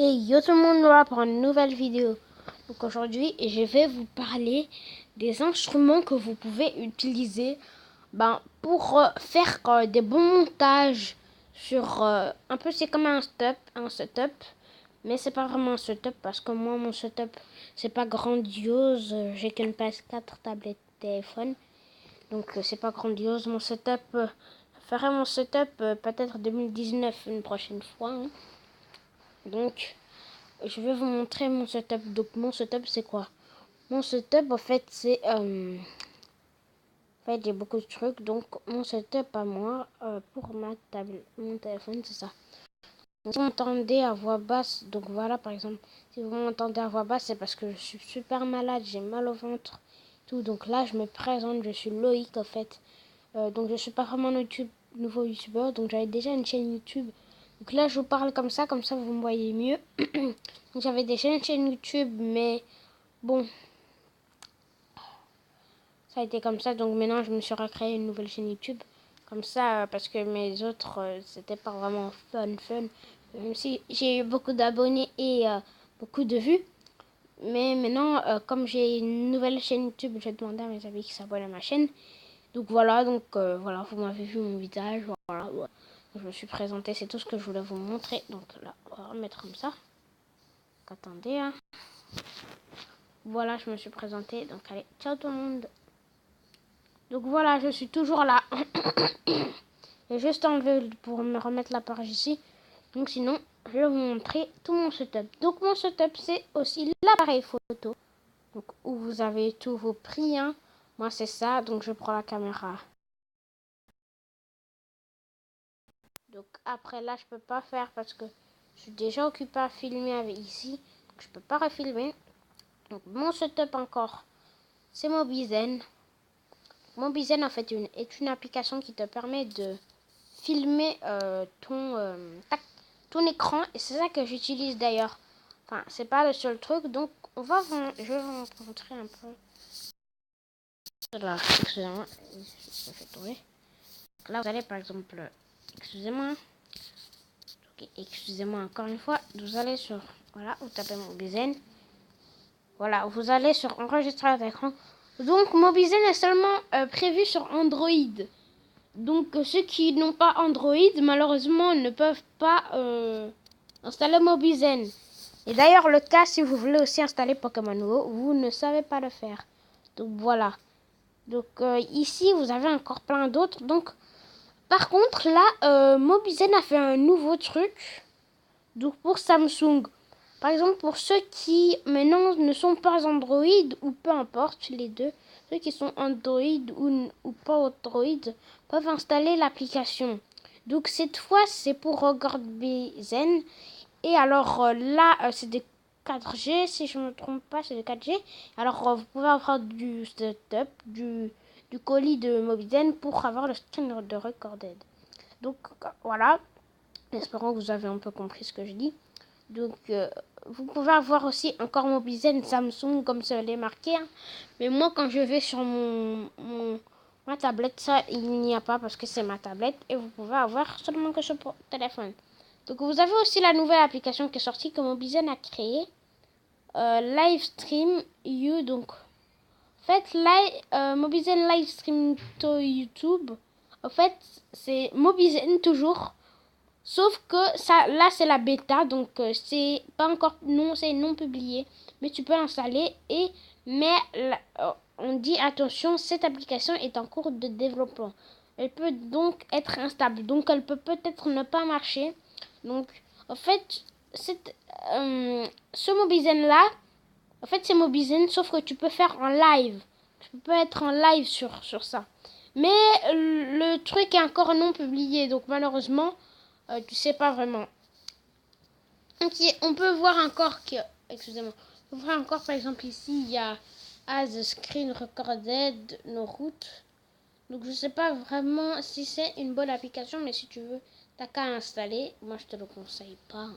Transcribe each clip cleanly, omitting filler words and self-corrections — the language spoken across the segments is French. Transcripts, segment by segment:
Et yo tout le monde, voilà pour une nouvelle vidéo. Donc aujourd'hui, je vais vous parler des instruments que vous pouvez utiliser pour faire des bons montages sur un peu, c'est comme un setup, mais c'est pas vraiment un setup parce que moi mon setup c'est pas grandiose, j'ai qu'une PS4, tablette, téléphone, donc c'est pas grandiose mon setup. Je ferai mon setup peut-être 2019 une prochaine fois, hein. Donc je vais vous montrer mon setup. Donc mon setup c'est quoi? Mon setup en fait c'est en fait j'ai beaucoup de trucs. Donc mon setup à moi pour ma table, mon téléphone c'est ça. Donc, si vous m'entendez à voix basse, donc voilà par exemple, si vous m'entendez à voix basse c'est parce que je suis super malade, j'ai mal au ventre, tout. Donc là je me présente, je suis Loïc en fait. Donc je suis pas vraiment nouveau youtubeur, donc j'avais déjà une chaîne YouTube. Donc là je vous parle comme ça vous me voyez mieux. J'avais déjà une chaîne YouTube, mais bon, ça a été comme ça. Donc maintenant, je me suis recréé une nouvelle chaîne YouTube. Comme ça, parce que mes autres, c'était pas vraiment fun. Même si j'ai eu beaucoup d'abonnés et beaucoup de vues. Mais maintenant, comme j'ai une nouvelle chaîne YouTube, j'ai demandé à mes amis qui s'abonnent à ma chaîne. Donc voilà, voilà, vous m'avez vu mon visage. Voilà, ouais. Je me suis présentée, c'est tout ce que je voulais vous montrer. Donc là, on va remettre comme ça. Attendez, hein. Voilà, je me suis présentée. Donc allez, ciao tout le monde. Donc voilà, je suis toujours là. J'ai juste enlevé pour me remettre la page ici. Donc sinon, je vais vous montrer tout mon setup. Donc mon setup, c'est aussi l'appareil photo. Donc où vous avez tous vos prix, hein. Moi, c'est ça. Donc je prends la caméra. Donc après là, je peux pas faire parce que je suis déjà occupée à filmer avec ici. Donc je peux pas refilmer. Donc mon setup encore, c'est Mobizen. Mobizen en fait est une application qui te permet de filmer ton écran, et c'est ça que j'utilise d'ailleurs. Enfin, c'est pas le seul truc, donc je vais vous montrer un peu. Là, excusez-moi, je vais tomber. Là, vous allez par exemple, excusez-moi, okay, excusez-moi encore une fois, vous allez sur, voilà, vous tapez Mobizen. Voilà, vous allez sur enregistrer d'écran. Donc Mobizen est seulement prévu sur Android. Donc ceux qui n'ont pas Android, malheureusement, ne peuvent pas installer Mobizen. Et d'ailleurs, le cas, si vous voulez aussi installer Pokémon Go, vous ne savez pas le faire. Donc voilà. Donc ici, vous avez encore plein d'autres. Donc, par contre, là, Mobizen a fait un nouveau truc. Donc pour Samsung. Par exemple, pour ceux qui maintenant ne sont pas Android, ou peu importe les deux, ceux qui sont Android ou pas Android peuvent installer l'application. Donc cette fois, c'est pour regarder Zen. Et alors là, c'est des 4G, si je ne me trompe pas, c'est des 4G. Alors vous pouvez avoir du setup, du colis de Mobizen pour avoir le screen de Recorded. Donc voilà, espérons que vous avez un peu compris ce que je dis. Donc, vous pouvez avoir aussi encore Mobizen Samsung comme ça l'est marqué, hein. Mais moi, quand je vais sur ma tablette, ça, il n'y a pas parce que c'est ma tablette. Et vous pouvez avoir seulement que sur téléphone. Donc, vous avez aussi la nouvelle application qui est sortie que Mobizen a créée. Livestream You. Donc, en fait, Mobizen Livestream to YouTube. En fait, c'est Mobizen toujours. Sauf que ça, là, c'est la bêta, donc c'est pas encore, non, c'est non publié. Mais tu peux l'installer mais on dit attention, cette application est en cours de développement. Elle peut donc être instable, donc elle peut peut-être ne pas marcher. Donc, en fait, ce Mobizen là, en fait, c'est Mobizen, sauf que tu peux faire en live. Tu peux être en live sur ça. Mais le truc est encore non publié, donc malheureusement, tu sais pas vraiment. Ok, on peut voir encore que, excusez-moi, on peut voir encore par exemple ici, il y a As Screen Recorded, nos routes. Donc je sais pas vraiment si c'est une bonne application, mais si tu veux, t'as qu'à installer. Moi je te le conseille pas, hein.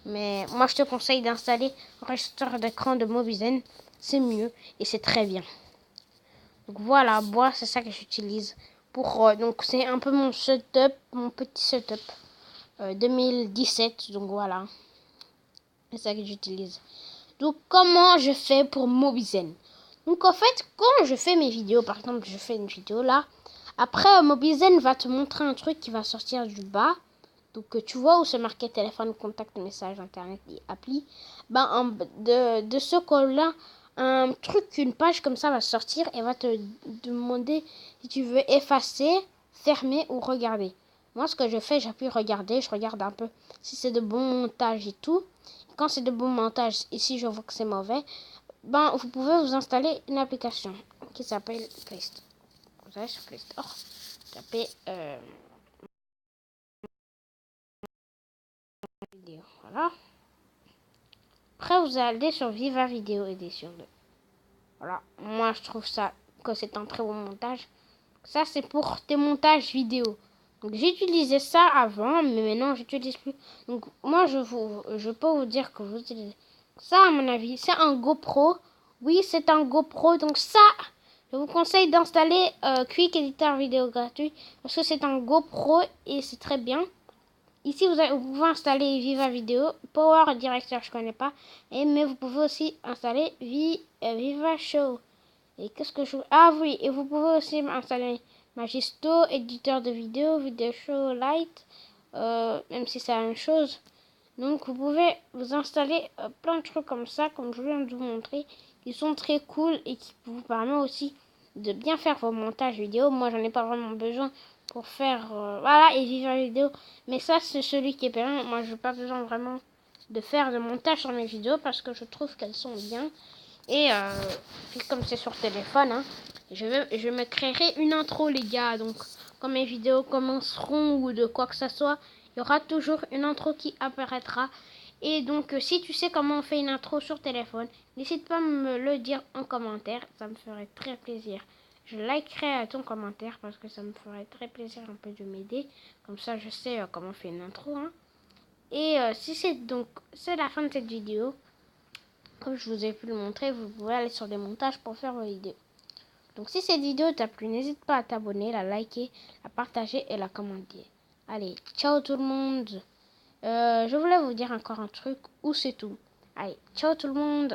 Mais moi je te conseille d'installer enregistreur d'écran de Mobizen, c'est mieux et c'est très bien. Donc voilà, moi c'est ça que j'utilise pour donc c'est un peu mon setup, mon petit setup 2017, donc voilà. C'est ça que j'utilise. Donc, comment je fais pour Mobizen? Donc, en fait, quand je fais mes vidéos, par exemple, je fais une vidéo là. Après, Mobizen va te montrer un truc qui va sortir du bas. Donc, tu vois où c'est marqué téléphone, contact, message, internet et appli. De ce col-là, un truc, une page comme ça va sortir et va te demander si tu veux effacer, fermer ou regarder. Moi, ce que je fais, j'appuie regarder, je regarde un peu si c'est de bon montage et tout. Quand c'est de bon montage, et si je vois que c'est mauvais, vous pouvez vous installer une application qui s'appelle Play Store. Vous allez sur Play Store, tapez vidéo, voilà. Après, vous allez sur Viva Vidéo Édition 2. Voilà, moi je trouve ça que c'est un très bon montage. Ça, c'est pour tes montages vidéo. Donc, j'utilisais ça avant, mais maintenant, j'utilise plus. Donc, moi, je peux vous dire que vous utilisez ça, à mon avis. C'est un GoPro. Oui, c'est un GoPro. Donc, ça, je vous conseille d'installer Quick Editor Vidéo gratuit. Parce que c'est un GoPro et c'est très bien. Ici, vous pouvez installer Viva Vidéo. Power Director, je connais pas. Mais vous pouvez aussi installer Viva Show. Et qu'est-ce que je... Ah oui, et vous pouvez aussi installer Magisto, éditeur de vidéos, Video Show Lite, même si c'est la même chose. Donc vous pouvez vous installer plein de trucs comme ça, comme je viens de vous montrer, qui sont très cool et qui vous permettent aussi de bien faire vos montages vidéo. Moi, j'en ai pas vraiment besoin pour faire... voilà, et vivre la vidéo. Mais ça, c'est celui qui est payant. Moi, je n'ai pas besoin vraiment de faire de montage sur mes vidéos parce que je trouve qu'elles sont bien. Et comme c'est sur téléphone, hein, je me créerai une intro, les gars. Donc, quand mes vidéos commenceront ou de quoi que ce soit, il y aura toujours une intro qui apparaîtra. Et donc, si tu sais comment on fait une intro sur téléphone, n'hésite pas à me le dire en commentaire. Ça me ferait très plaisir. Je likerai ton commentaire parce que ça me ferait très plaisir un peu de m'aider. Comme ça, je sais comment on fait une intro. Hein. Et si c'est la fin de cette vidéo. Comme je vous ai pu le montrer, vous pouvez aller sur des montages pour faire vos vidéos. Donc si cette vidéo t'a plu, n'hésite pas à t'abonner, la liker, la partager et la commenter. Allez, ciao tout le monde. Je voulais vous dire encore un truc ou c'est tout. Allez, ciao tout le monde.